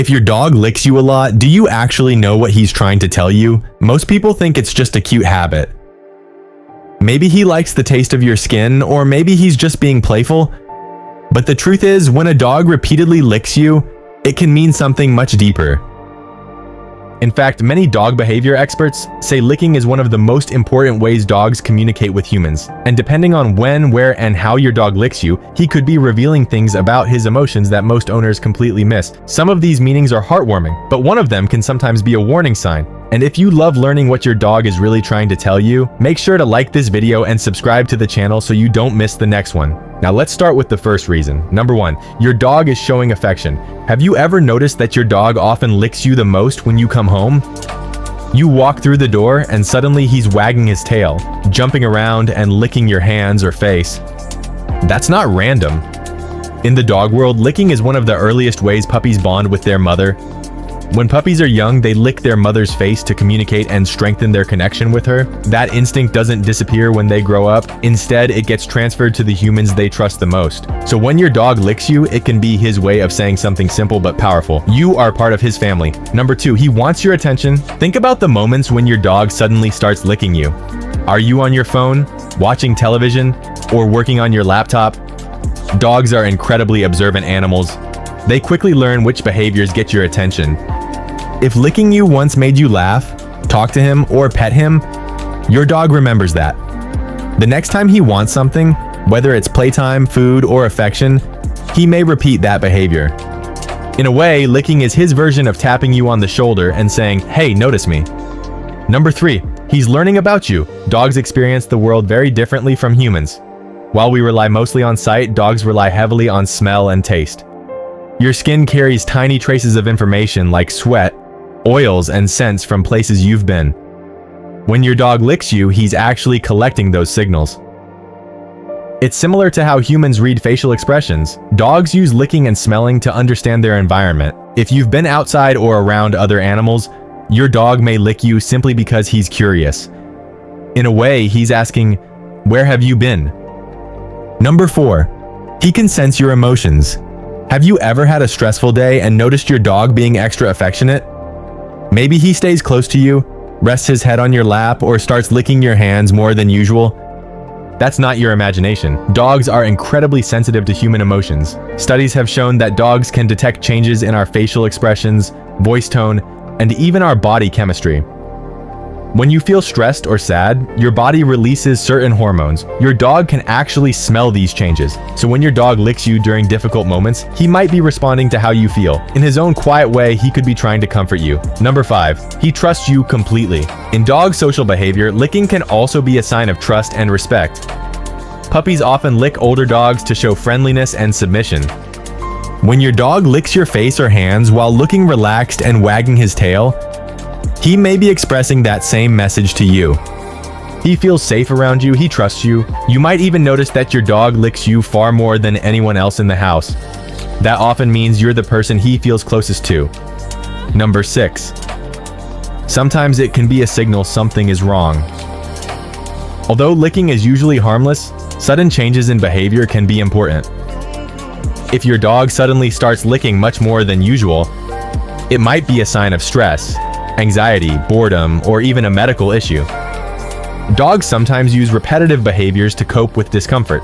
If your dog licks you a lot, do you actually know what he's trying to tell you? Most people think it's just a cute habit. Maybe he likes the taste of your skin, or maybe he's just being playful. But the truth is, when a dog repeatedly licks you, it can mean something much deeper. In fact, many dog behavior experts say licking is one of the most important ways dogs communicate with humans. And depending on when, where, and how your dog licks you, he could be revealing things about his emotions that most owners completely miss. Some of these meanings are heartwarming, but one of them can sometimes be a warning sign. And if you love learning what your dog is really trying to tell you, make sure to like this video and subscribe to the channel so you don't miss the next one. Now let's start with the first reason. Number 1, your dog is showing affection. Have you ever noticed that your dog often licks you the most when you come home? You walk through the door and suddenly he's wagging his tail, jumping around and licking your hands or face. That's not random. In the dog world, licking is one of the earliest ways puppies bond with their mother. When puppies are young, they lick their mother's face to communicate and strengthen their connection with her. That instinct doesn't disappear when they grow up. Instead, it gets transferred to the humans they trust the most. So when your dog licks you, it can be his way of saying something simple but powerful. You are part of his family. Number 2, he wants your attention. Think about the moments when your dog suddenly starts licking you. Are you on your phone, watching television, or working on your laptop? Dogs are incredibly observant animals. They quickly learn which behaviors get your attention. If licking you once made you laugh, talk to him, or pet him, your dog remembers that. The next time he wants something, whether it's playtime, food, or affection, he may repeat that behavior. In a way, licking is his version of tapping you on the shoulder and saying, "Hey, notice me." Number 3, he's learning about you. Dogs experience the world very differently from humans. While we rely mostly on sight, dogs rely heavily on smell and taste. Your skin carries tiny traces of information like sweat, oils, and scents from places you've been. When your dog licks you, he's actually collecting those signals. It's similar to how humans read facial expressions. Dogs use licking and smelling to understand their environment. If you've been outside or around other animals, your dog may lick you simply because he's curious. In a way, he's asking, "Where have you been?" Number 4, he can sense your emotions. Have you ever had a stressful day and noticed your dog being extra affectionate? Maybe he stays close to you, rests his head on your lap, or starts licking your hands more than usual. That's not your imagination. Dogs are incredibly sensitive to human emotions. Studies have shown that dogs can detect changes in our facial expressions, voice tone, and even our body chemistry. When you feel stressed or sad, your body releases certain hormones. Your dog can actually smell these changes. So when your dog licks you during difficult moments, he might be responding to how you feel. In his own quiet way, he could be trying to comfort you. Number 5, he trusts you completely. In dog social behavior, licking can also be a sign of trust and respect. Puppies often lick older dogs to show friendliness and submission. When your dog licks your face or hands while looking relaxed and wagging his tail, he may be expressing that same message to you. He feels safe around you, he trusts you. You might even notice that your dog licks you far more than anyone else in the house. That often means you're the person he feels closest to. Number 6, sometimes it can be a signal something is wrong. Although licking is usually harmless, sudden changes in behavior can be important. If your dog suddenly starts licking much more than usual, it might be a sign of stress, anxiety, boredom, or even a medical issue. Dogs sometimes use repetitive behaviors to cope with discomfort.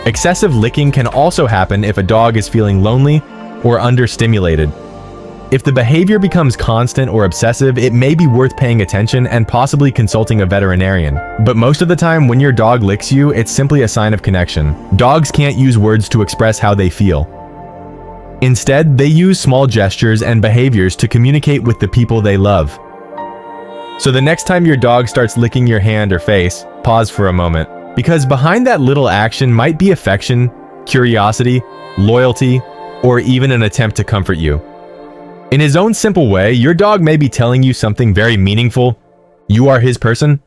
Excessive licking can also happen if a dog is feeling lonely or understimulated. If the behavior becomes constant or obsessive, it may be worth paying attention and possibly consulting a veterinarian. But most of the time, when your dog licks you, it's simply a sign of connection. Dogs can't use words to express how they feel. Instead, they use small gestures and behaviors to communicate with the people they love. So the next time your dog starts licking your hand or face, pause for a moment, because behind that little action might be affection, curiosity, loyalty, or even an attempt to comfort you. In his own simple way, your dog may be telling you something very meaningful. You are his person,